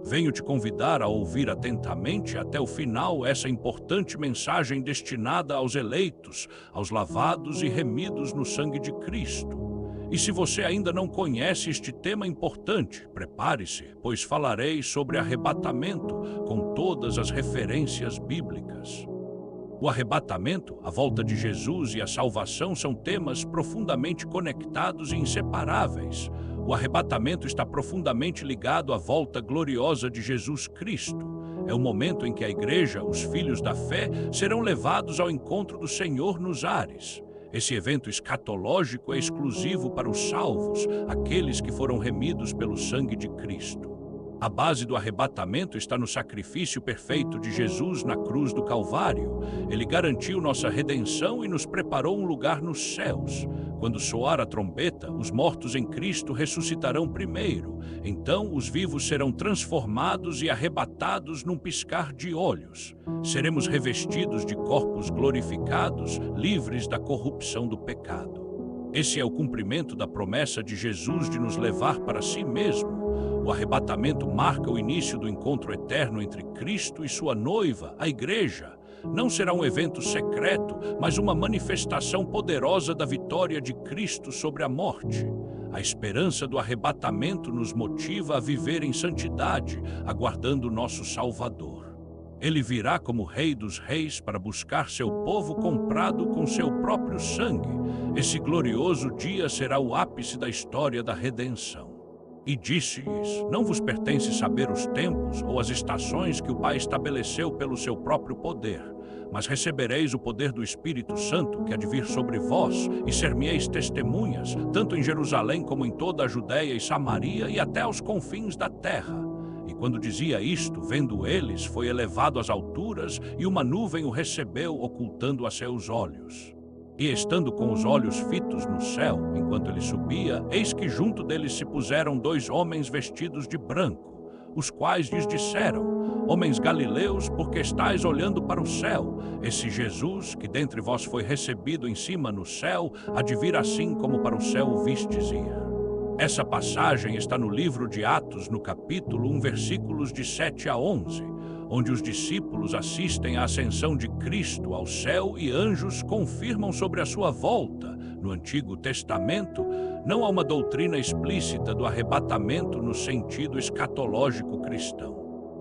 Venho te convidar a ouvir atentamente até o final essa importante mensagem destinada aos eleitos, aos lavados e remidos no sangue de Cristo. E se você ainda não conhece este tema importante, prepare-se, pois falarei sobre arrebatamento com todas as referências bíblicas. O arrebatamento, a volta de Jesus e a salvação são temas profundamente conectados e inseparáveis. O arrebatamento está profundamente ligado à volta gloriosa de Jesus Cristo. É o momento em que a igreja, os filhos da fé, serão levados ao encontro do Senhor nos ares. Esse evento escatológico é exclusivo para os salvos, aqueles que foram remidos pelo sangue de Cristo. A base do arrebatamento está no sacrifício perfeito de Jesus na cruz do Calvário. Ele garantiu nossa redenção e nos preparou um lugar nos céus. Quando soar a trombeta, os mortos em Cristo ressuscitarão primeiro. Então, os vivos serão transformados e arrebatados num piscar de olhos. Seremos revestidos de corpos glorificados, livres da corrupção do pecado. Esse é o cumprimento da promessa de Jesus de nos levar para si mesmo. O arrebatamento marca o início do encontro eterno entre Cristo e sua noiva, a Igreja. Não será um evento secreto, mas uma manifestação poderosa da vitória de Cristo sobre a morte. A esperança do arrebatamento nos motiva a viver em santidade, aguardando nosso Salvador. Ele virá como Rei dos Reis para buscar seu povo comprado com seu próprio sangue. Esse glorioso dia será o ápice da história da redenção. E disse-lhes: não vos pertence saber os tempos ou as estações que o Pai estabeleceu pelo seu próprio poder, mas recebereis o poder do Espírito Santo que há de vir sobre vós, e ser-me-eis testemunhas, tanto em Jerusalém como em toda a Judéia e Samaria e até aos confins da terra. E quando dizia isto, vendo eles, foi elevado às alturas, e uma nuvem o recebeu, ocultando a seus olhos. E estando com os olhos fitos no céu, enquanto ele subia, eis que junto deles se puseram 2 homens vestidos de branco, os quais lhes disseram: homens galileus, por que estáis olhando para o céu? Esse Jesus, que dentre vós foi recebido em cima no céu, há de vir assim como para o céu o vistes ir. Essa passagem está no livro de Atos, no capítulo 1, versículos de 7 a 11, onde os discípulos assistem à ascensão de Cristo ao céu e anjos confirmam sobre a sua volta. No Antigo Testamento, não há uma doutrina explícita do arrebatamento no sentido escatológico cristão.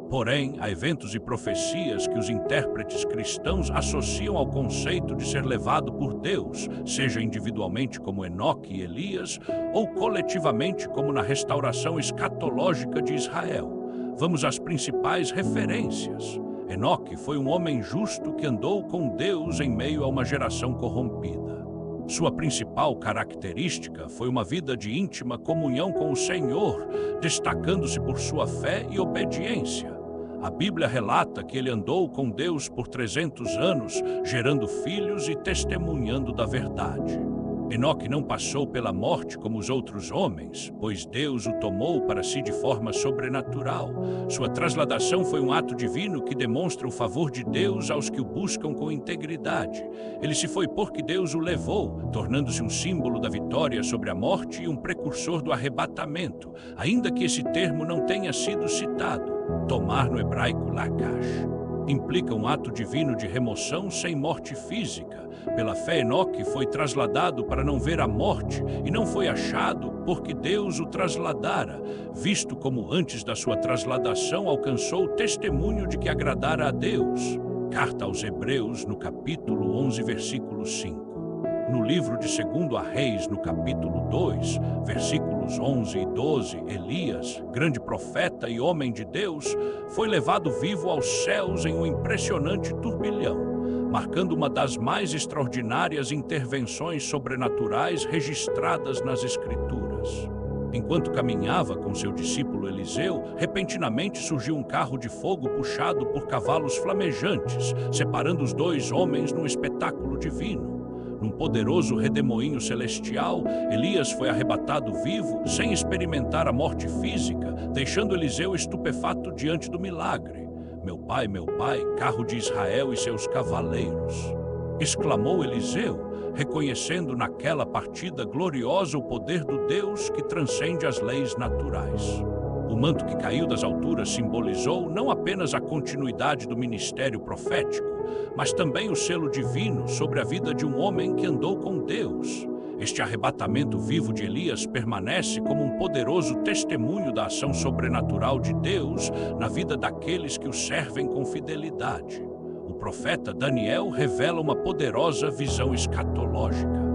Porém, há eventos e profecias que os intérpretes cristãos associam ao conceito de ser levado por Deus, seja individualmente como Enoque e Elias, ou coletivamente como na restauração escatológica de Israel. Vamos às principais referências. Enoque foi um homem justo que andou com Deus em meio a uma geração corrompida. Sua principal característica foi uma vida de íntima comunhão com o Senhor, destacando-se por sua fé e obediência. A Bíblia relata que ele andou com Deus por 300 anos, gerando filhos e testemunhando da verdade. Enoque não passou pela morte como os outros homens, pois Deus o tomou para si de forma sobrenatural. Sua trasladação foi um ato divino que demonstra o favor de Deus aos que o buscam com integridade. Ele se foi porque Deus o levou, tornando-se um símbolo da vitória sobre a morte e um precursor do arrebatamento, ainda que esse termo não tenha sido citado. Tomar no hebraico lakash implica um ato divino de remoção sem morte física. Pela fé, Enoque foi trasladado para não ver a morte e não foi achado porque Deus o trasladara, visto como antes da sua trasladação alcançou o testemunho de que agradara a Deus. Carta aos Hebreus, no capítulo 11, versículo 5. No livro de 2 a Reis, no capítulo 2, versículos 11 e 12, Elias, grande profeta e homem de Deus, foi levado vivo aos céus em um impressionante turbilhão, marcando uma das mais extraordinárias intervenções sobrenaturais registradas nas Escrituras. Enquanto caminhava com seu discípulo Eliseu, repentinamente surgiu um carro de fogo puxado por cavalos flamejantes, separando os 2 homens num espetáculo divino. Num poderoso redemoinho celestial, Elias foi arrebatado vivo, sem experimentar a morte física, deixando Eliseu estupefato diante do milagre. Meu pai, carro de Israel e seus cavaleiros!" exclamou Eliseu, reconhecendo naquela partida gloriosa o poder do Deus que transcende as leis naturais. O manto que caiu das alturas simbolizou não apenas a continuidade do ministério profético, mas também o selo divino sobre a vida de um homem que andou com Deus. Este arrebatamento vivo de Elias permanece como um poderoso testemunho da ação sobrenatural de Deus na vida daqueles que o servem com fidelidade. O profeta Daniel revela uma poderosa visão escatológica.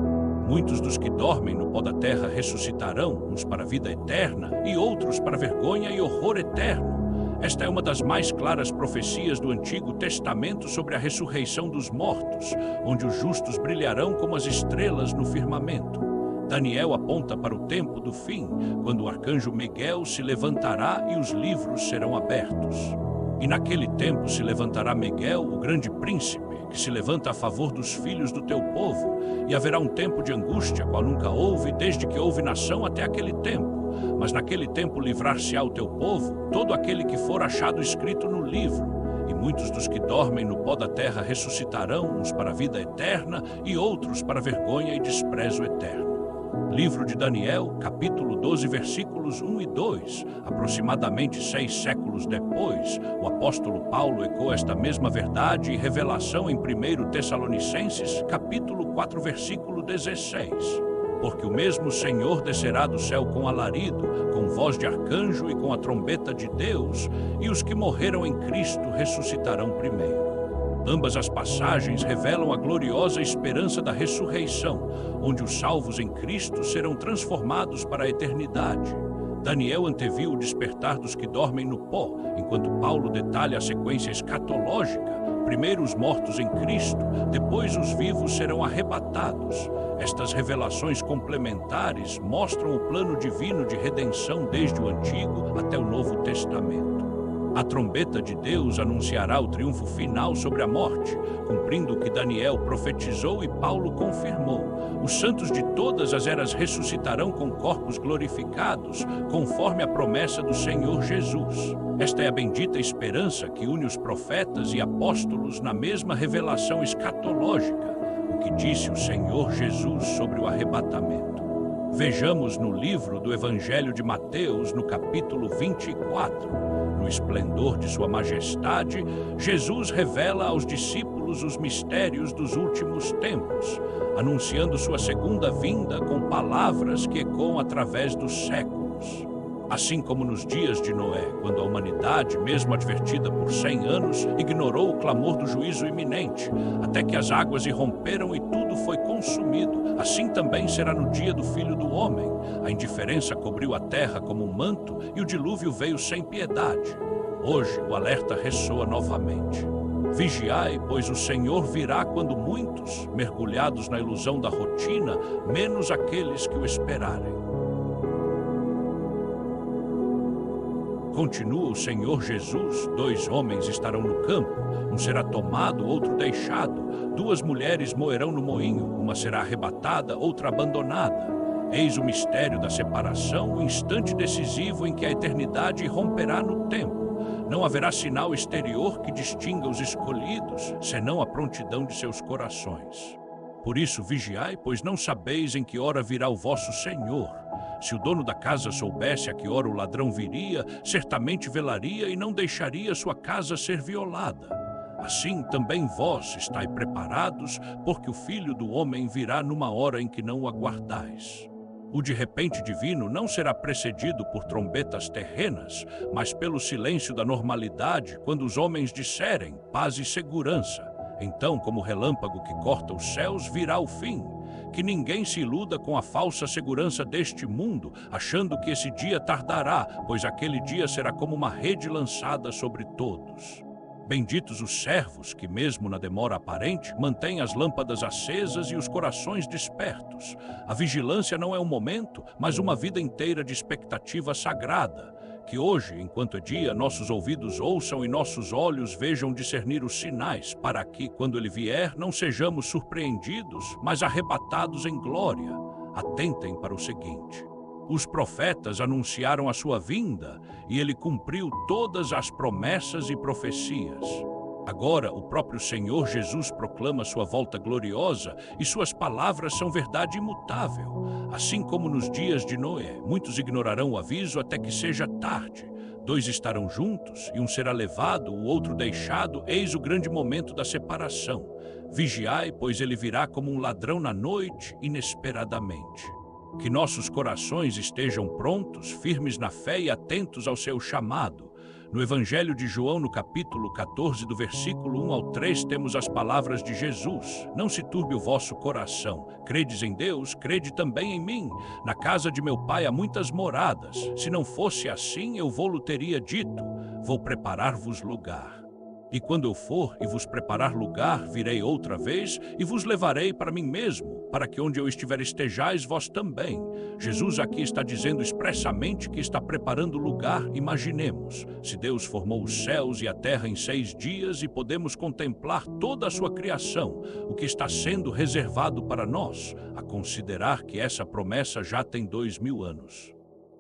Muitos dos que dormem no pó da terra ressuscitarão, uns para a vida eterna e outros para vergonha e horror eterno. Esta é uma das mais claras profecias do Antigo Testamento sobre a ressurreição dos mortos, onde os justos brilharão como as estrelas no firmamento. Daniel aponta para o tempo do fim, quando o arcanjo Miguel se levantará e os livros serão abertos. E naquele tempo se levantará Miguel, o grande príncipe, que se levanta a favor dos filhos do teu povo, e haverá um tempo de angústia, qual nunca houve, desde que houve nação até aquele tempo. Mas naquele tempo livrar-se-á o teu povo, todo aquele que for achado escrito no livro. E muitos dos que dormem no pó da terra ressuscitarão, uns para a vida eterna e outros para vergonha e desprezo eterno. Livro de Daniel, capítulo 12, versículos 1 e 2. Aproximadamente 6 séculos depois, o apóstolo Paulo ecoa esta mesma verdade e revelação em 1 Tessalonicenses, capítulo 4, versículo 16. Porque o mesmo Senhor descerá do céu com alarido, com voz de arcanjo e com a trombeta de Deus, e os que morreram em Cristo ressuscitarão primeiro. Ambas as passagens revelam a gloriosa esperança da ressurreição, onde os salvos em Cristo serão transformados para a eternidade. Daniel anteviu o despertar dos que dormem no pó, enquanto Paulo detalha a sequência escatológica. Primeiro os mortos em Cristo, depois os vivos serão arrebatados. Estas revelações complementares mostram o plano divino de redenção desde o Antigo até o Novo Testamento. A trombeta de Deus anunciará o triunfo final sobre a morte, cumprindo o que Daniel profetizou e Paulo confirmou. Os santos de todas as eras ressuscitarão com corpos glorificados, conforme a promessa do Senhor Jesus. Esta é a bendita esperança que une os profetas e apóstolos na mesma revelação escatológica, o que disse o Senhor Jesus sobre o arrebatamento. Vejamos no livro do Evangelho de Mateus, no capítulo 24. No esplendor de sua majestade, Jesus revela aos discípulos os mistérios dos últimos tempos, anunciando sua segunda vinda com palavras que ecoam através dos séculos. Assim como nos dias de Noé, quando a humanidade, mesmo advertida por 100 anos, ignorou o clamor do juízo iminente, até que as águas irromperam e tudo foi consumido, assim também será no dia do Filho do Homem. A indiferença cobriu a terra como um manto e o dilúvio veio sem piedade. Hoje o alerta ressoa novamente. Vigiai, pois o Senhor virá quando muitos, mergulhados na ilusão da rotina, menos aqueles que o esperarem. Continua o Senhor Jesus: 2 homens estarão no campo, um será tomado, outro deixado. 2 mulheres moerão no moinho, uma será arrebatada, outra abandonada. Eis o mistério da separação, o instante decisivo em que a eternidade romperá no tempo. Não haverá sinal exterior que distinga os escolhidos, senão a prontidão de seus corações. Por isso vigiai, pois não sabeis em que hora virá o vosso Senhor. Se o dono da casa soubesse a que hora o ladrão viria, certamente velaria e não deixaria sua casa ser violada. Assim também vós estai preparados, porque o Filho do Homem virá numa hora em que não o aguardais. O de repente divino não será precedido por trombetas terrenas, mas pelo silêncio da normalidade, quando os homens disserem paz e segurança. Então, como relâmpago que corta os céus, virá o fim. Que ninguém se iluda com a falsa segurança deste mundo, achando que esse dia tardará, pois aquele dia será como uma rede lançada sobre todos. Benditos os servos que, mesmo na demora aparente, mantêm as lâmpadas acesas e os corações despertos. A vigilância não é um momento, mas uma vida inteira de expectativa sagrada. Que hoje, enquanto é dia, nossos ouvidos ouçam e nossos olhos vejam discernir os sinais, para que, quando ele vier, não sejamos surpreendidos, mas arrebatados em glória. Atentem para o seguinte: os profetas anunciaram a sua vinda, e ele cumpriu todas as promessas e profecias. Agora, o próprio Senhor Jesus proclama sua volta gloriosa e suas palavras são verdade imutável. Assim como nos dias de Noé, muitos ignorarão o aviso até que seja tarde. Dois estarão juntos, e um será levado, o outro deixado, eis o grande momento da separação. Vigiai, pois ele virá como um ladrão na noite, inesperadamente. Que nossos corações estejam prontos, firmes na fé e atentos ao seu chamado. No Evangelho de João, no capítulo 14, do versículo 1 ao 3, temos as palavras de Jesus. Não se turbe o vosso coração. Credes em Deus, crede também em mim. Na casa de meu Pai há muitas moradas. Se não fosse assim, eu vou-lo teria dito. Vou preparar-vos lugar. E quando eu for e vos preparar lugar, virei outra vez e vos levarei para mim mesmo, para que onde eu estiver estejais vós também. Jesus aqui está dizendo expressamente que está preparando lugar. Imaginemos, se Deus formou os céus e a terra em 6 dias e podemos contemplar toda a sua criação, o que está sendo reservado para nós, a considerar que essa promessa já tem 2000 anos.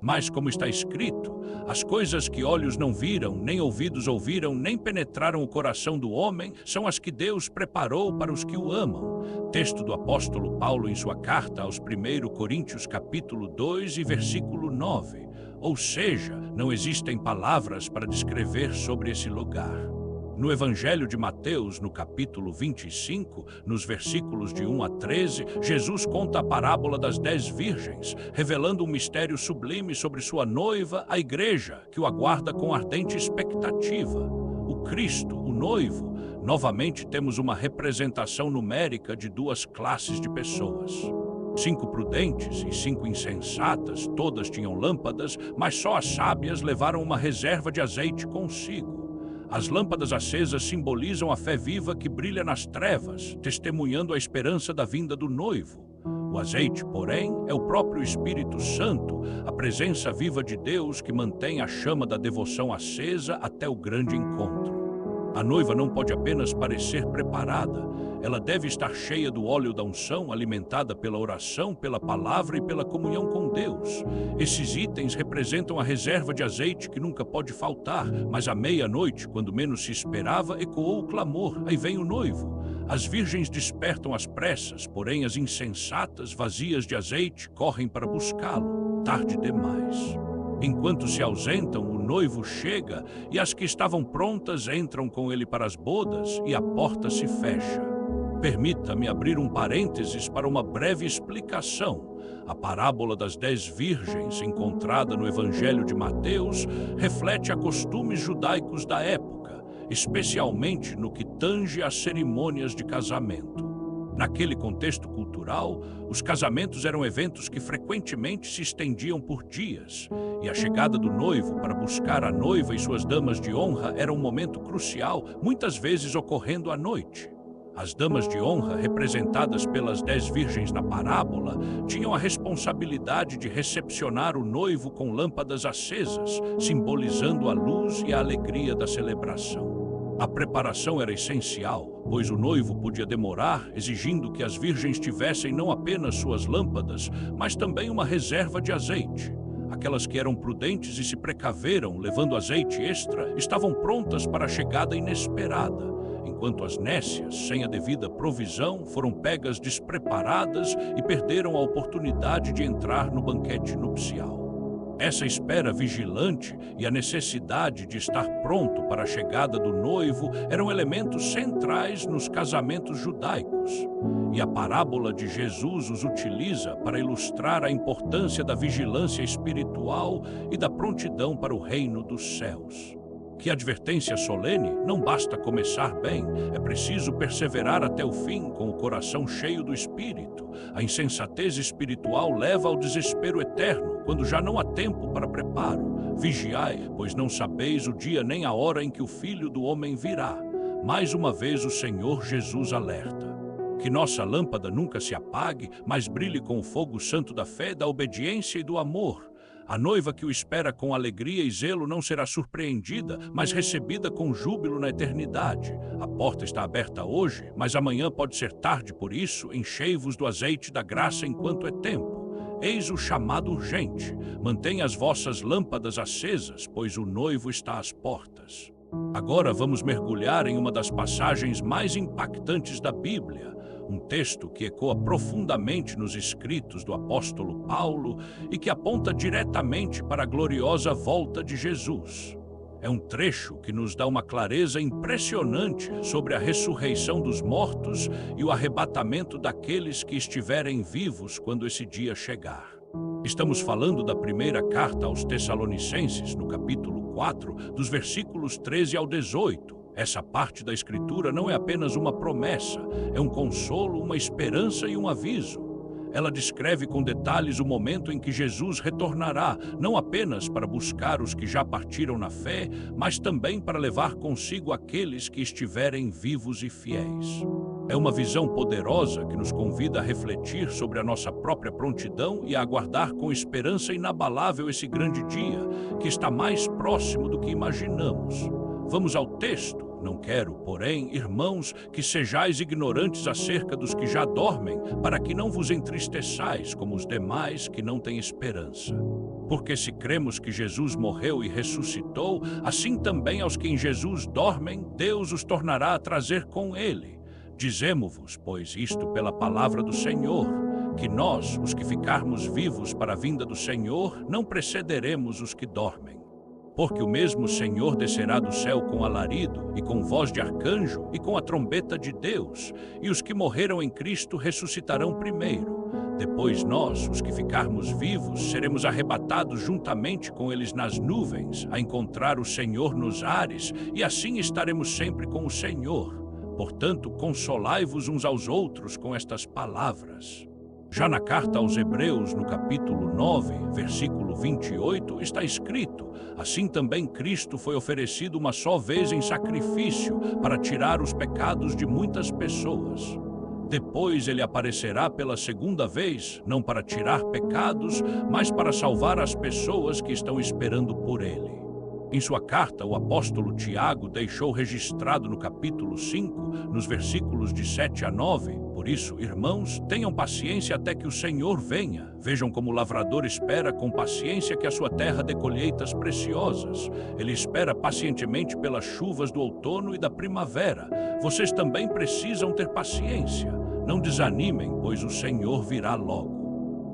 Mas, como está escrito, as coisas que olhos não viram, nem ouvidos ouviram, nem penetraram o coração do homem, são as que Deus preparou para os que o amam. Texto do apóstolo Paulo em sua carta aos 1 Coríntios capítulo 2 e versículo 9. Ou seja, não existem palavras para descrever sobre esse lugar. No Evangelho de Mateus, no capítulo 25, nos versículos de 1 a 13, Jesus conta a parábola das 10 virgens, revelando um mistério sublime sobre sua noiva, a igreja, que o aguarda com ardente expectativa. O Cristo, o noivo, novamente temos uma representação numérica de 2 classes de pessoas. 5 prudentes e 5 insensatas, todas tinham lâmpadas, mas só as sábias levaram uma reserva de azeite consigo. As lâmpadas acesas simbolizam a fé viva que brilha nas trevas, testemunhando a esperança da vinda do noivo. O azeite, porém, é o próprio Espírito Santo, a presença viva de Deus que mantém a chama da devoção acesa até o grande encontro. A noiva não pode apenas parecer preparada, ela deve estar cheia do óleo da unção, alimentada pela oração, pela palavra e pela comunhão com Deus. Esses itens representam a reserva de azeite que nunca pode faltar, mas à meia-noite, quando menos se esperava, ecoou o clamor: aí vem o noivo. As virgens despertam às pressas, porém as insensatas, vazias de azeite, correm para buscá-lo. Tarde demais. Enquanto se ausentam, o noivo chega e as que estavam prontas entram com ele para as bodas e a porta se fecha. Permita-me abrir um parênteses para uma breve explicação. A parábola das 10 virgens, encontrada no Evangelho de Mateus, reflete a costumes judaicos da época, especialmente no que tange às cerimônias de casamento. Naquele contexto cultural, os casamentos eram eventos que frequentemente se estendiam por dias, e a chegada do noivo para buscar a noiva e suas damas de honra era um momento crucial, muitas vezes ocorrendo à noite. As damas de honra, representadas pelas 10 virgens na parábola, tinham a responsabilidade de recepcionar o noivo com lâmpadas acesas, simbolizando a luz e a alegria da celebração. A preparação era essencial, pois o noivo podia demorar, exigindo que as virgens tivessem não apenas suas lâmpadas, mas também uma reserva de azeite. Aquelas que eram prudentes e se precaveram, levando azeite extra, estavam prontas para a chegada inesperada, enquanto as nécias, sem a devida provisão, foram pegas despreparadas e perderam a oportunidade de entrar no banquete nupcial. Essa espera vigilante e a necessidade de estar pronto para a chegada do noivo eram elementos centrais nos casamentos judaicos. E a parábola de Jesus os utiliza para ilustrar a importância da vigilância espiritual e da prontidão para o reino dos céus. Que advertência solene! Não basta começar bem, é preciso perseverar até o fim com o coração cheio do Espírito. A insensatez espiritual leva ao desespero eterno, quando já não há tempo para preparo. Vigiai, pois não sabeis o dia nem a hora em que o Filho do Homem virá. Mais uma vez o Senhor Jesus alerta. Que nossa lâmpada nunca se apague, mas brilhe com o fogo santo da fé, da obediência e do amor. A noiva que o espera com alegria e zelo não será surpreendida, mas recebida com júbilo na eternidade. A porta está aberta hoje, mas amanhã pode ser tarde, por isso, enchei-vos do azeite da graça enquanto é tempo. Eis o chamado urgente. Mantenha as vossas lâmpadas acesas, pois o noivo está às portas. Agora vamos mergulhar em uma das passagens mais impactantes da Bíblia, um texto que ecoa profundamente nos escritos do apóstolo Paulo e que aponta diretamente para a gloriosa volta de Jesus. É um trecho que nos dá uma clareza impressionante sobre a ressurreição dos mortos e o arrebatamento daqueles que estiverem vivos quando esse dia chegar. Estamos falando da primeira carta aos Tessalonicenses, no capítulo 4, dos versículos 13 ao 18. Essa parte da Escritura não é apenas uma promessa, é um consolo, uma esperança e um aviso. Ela descreve com detalhes o momento em que Jesus retornará, não apenas para buscar os que já partiram na fé, mas também para levar consigo aqueles que estiverem vivos e fiéis. É uma visão poderosa que nos convida a refletir sobre a nossa própria prontidão e a aguardar com esperança inabalável esse grande dia, que está mais próximo do que imaginamos. Vamos ao texto. Não quero, porém, irmãos, que sejais ignorantes acerca dos que já dormem, para que não vos entristeçais como os demais que não têm esperança. Porque se cremos que Jesus morreu e ressuscitou, assim também aos que em Jesus dormem, Deus os tornará a trazer com ele. Dizemo-vos, pois, isto pela palavra do Senhor, que nós, os que ficarmos vivos para a vinda do Senhor, não precederemos os que dormem. Porque o mesmo Senhor descerá do céu com alarido, e com voz de arcanjo, e com a trombeta de Deus, e os que morreram em Cristo ressuscitarão primeiro. Depois nós, os que ficarmos vivos, seremos arrebatados juntamente com eles nas nuvens, a encontrar o Senhor nos ares, e assim estaremos sempre com o Senhor. Portanto, consolai-vos uns aos outros com estas palavras. Já na carta aos Hebreus, no capítulo 9, versículo 28, está escrito: assim também Cristo foi oferecido uma só vez em sacrifício para tirar os pecados de muitas pessoas. Depois ele aparecerá pela segunda vez, não para tirar pecados, mas para salvar as pessoas que estão esperando por ele. Em sua carta, o apóstolo Tiago deixou registrado no capítulo 5, nos versículos de 7 a 9, por isso, irmãos, tenham paciência até que o Senhor venha. Vejam como o lavrador espera com paciência que a sua terra dê colheitas preciosas. Ele espera pacientemente pelas chuvas do outono e da primavera. Vocês também precisam ter paciência. Não desanimem, pois o Senhor virá logo.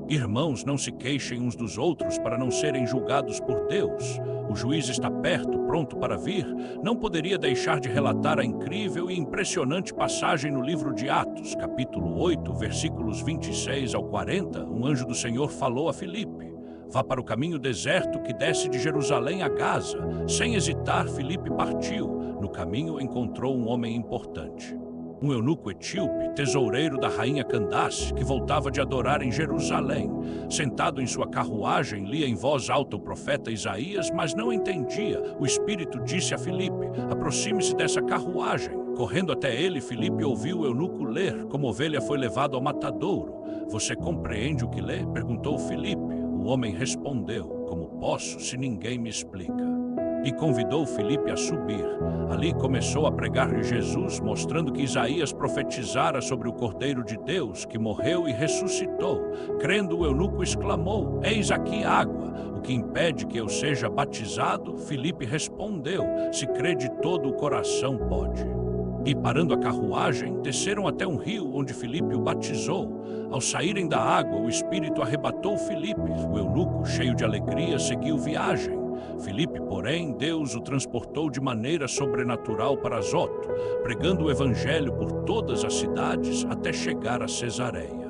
Irmãos, não se queixem uns dos outros para não serem julgados por Deus. O juiz está perto, pronto para vir. Não poderia deixar de relatar a incrível e impressionante passagem no livro de Atos, capítulo 8, versículos 26 ao 40. Um anjo do Senhor falou a Filipe: vá para o caminho deserto que desce de Jerusalém a Gaza. Sem hesitar, Filipe partiu. No caminho encontrou um homem importante. Um eunuco etíope, tesoureiro da rainha Candace, que voltava de adorar em Jerusalém. Sentado em sua carruagem, lia em voz alta o profeta Isaías, mas não entendia. O Espírito disse a Filipe: aproxime-se dessa carruagem. Correndo até ele, Filipe ouviu o eunuco ler, como ovelha foi levado ao matadouro. Você compreende o que lê? Perguntou Filipe. O homem respondeu: como posso, se ninguém me explica? E convidou Filipe a subir. Ali começou a pregar-lhe Jesus, mostrando que Isaías profetizara sobre o Cordeiro de Deus, que morreu e ressuscitou. Crendo, o eunuco exclamou: eis aqui água. O que impede que eu seja batizado? Filipe respondeu: se crê de todo o coração, pode. E parando a carruagem, desceram até um rio onde Filipe o batizou. Ao saírem da água, o Espírito arrebatou Filipe. O eunuco, cheio de alegria, seguiu viagem. Filipe, porém, Deus o transportou de maneira sobrenatural para Azoto, pregando o evangelho por todas as cidades até chegar a Cesareia.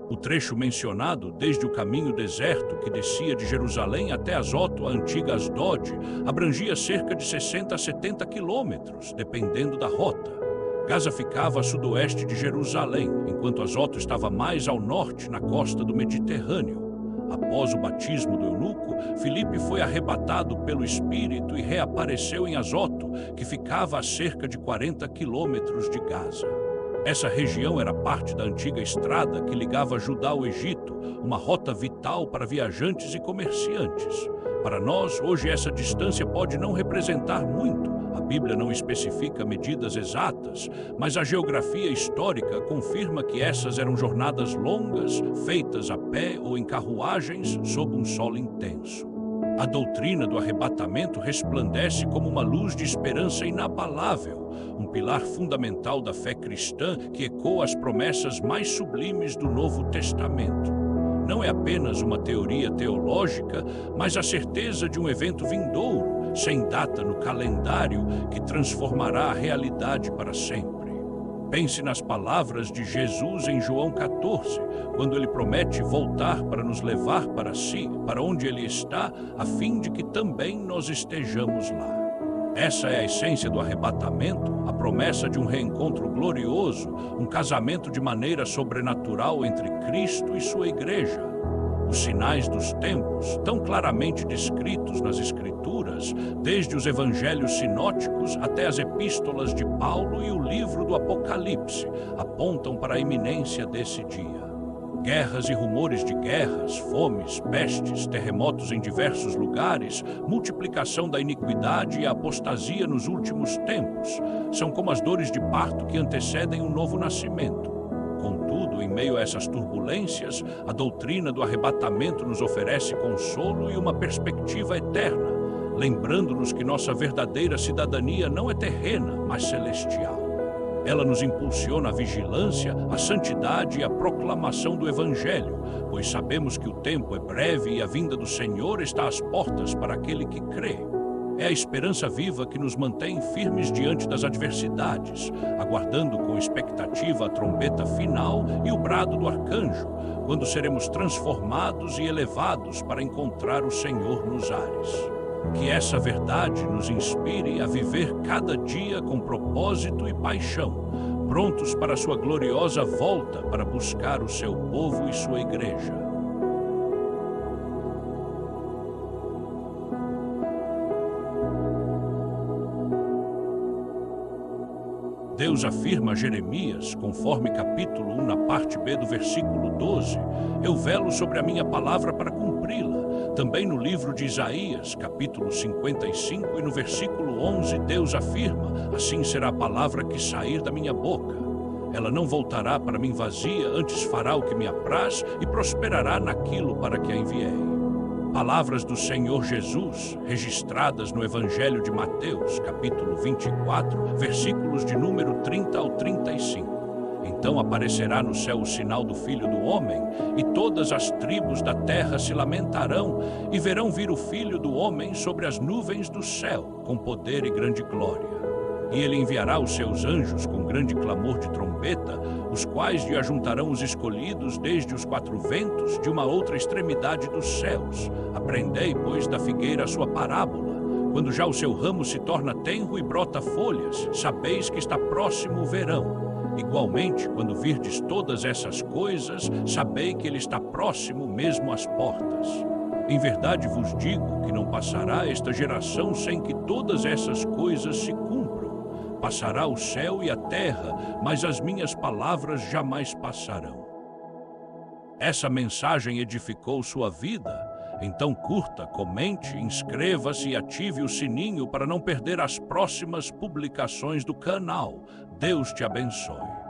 O trecho mencionado, desde o caminho deserto que descia de Jerusalém até Azoto, a antiga Asdod, abrangia cerca de 60 a 70 quilômetros, dependendo da rota. Gaza ficava a sudoeste de Jerusalém, enquanto Azoto estava mais ao norte, na costa do Mediterrâneo. Após o batismo do eunuco, Filipe foi arrebatado pelo Espírito e reapareceu em Azoto, que ficava a cerca de 40 quilômetros de Gaza. Essa região era parte da antiga estrada que ligava Judá ao Egito, uma rota vital para viajantes e comerciantes. Para nós, hoje essa distância pode não representar muito. A Bíblia não especifica medidas exatas, mas a geografia histórica confirma que essas eram jornadas longas, feitas a pé ou em carruagens sob um sol intenso. A doutrina do arrebatamento resplandece como uma luz de esperança inabalável, um pilar fundamental da fé cristã que ecoa as promessas mais sublimes do Novo Testamento. Não é apenas uma teoria teológica, mas a certeza de um evento vindouro, sem data no calendário, que transformará a realidade para sempre. Pense nas palavras de Jesus em João 14, quando ele promete voltar para nos levar para si, para onde ele está, a fim de que também nós estejamos lá. Essa é a essência do arrebatamento, a promessa de um reencontro glorioso, um casamento de maneira sobrenatural entre Cristo e sua igreja. Os sinais dos tempos, tão claramente descritos nas Escrituras, desde os evangelhos sinóticos até as epístolas de Paulo e o livro do Apocalipse, apontam para a iminência desse dia. Guerras e rumores de guerras, fomes, pestes, terremotos em diversos lugares, multiplicação da iniquidade e a apostasia nos últimos tempos, são como as dores de parto que antecedem um novo nascimento. Contudo, em meio a essas turbulências, a doutrina do arrebatamento nos oferece consolo e uma perspectiva eterna, lembrando-nos que nossa verdadeira cidadania não é terrena, mas celestial. Ela nos impulsiona à vigilância, à santidade e à proclamação do Evangelho, pois sabemos que o tempo é breve e a vinda do Senhor está às portas para aquele que crê. É a esperança viva que nos mantém firmes diante das adversidades, aguardando com expectativa a trombeta final e o brado do arcanjo, quando seremos transformados e elevados para encontrar o Senhor nos ares. Que essa verdade nos inspire a viver cada dia com propósito e paixão, prontos para a sua gloriosa volta para buscar o seu povo e sua igreja. Deus afirma a Jeremias, conforme capítulo 1, na parte B do versículo 12, eu velo sobre a minha palavra para cumpri-la. Também no livro de Isaías, capítulo 55, e no versículo 11, Deus afirma, assim será a palavra que sair da minha boca. Ela não voltará para mim vazia, antes fará o que me apraz e prosperará naquilo para que a enviei. Palavras do Senhor Jesus, registradas no Evangelho de Mateus, capítulo 24, versículos de número 30 ao 35. Então aparecerá no céu o sinal do Filho do Homem, e todas as tribos da terra se lamentarão, e verão vir o Filho do Homem sobre as nuvens do céu, com poder e grande glória. E ele enviará os seus anjos com grande clamor de trombeta, os quais lhe ajuntarão os escolhidos desde os quatro ventos de uma outra extremidade dos céus. Aprendei, pois, da figueira a sua parábola. Quando já o seu ramo se torna tenro e brota folhas, sabeis que está próximo o verão. Igualmente, quando virdes todas essas coisas, sabei que ele está próximo mesmo às portas. Em verdade vos digo que não passará esta geração sem que todas essas coisas se cumpram. Passará o céu e a terra, mas as minhas palavras jamais passarão. Essa mensagem edificou sua vida? Então curta, comente, inscreva-se e ative o sininho para não perder as próximas publicações do canal. Deus te abençoe.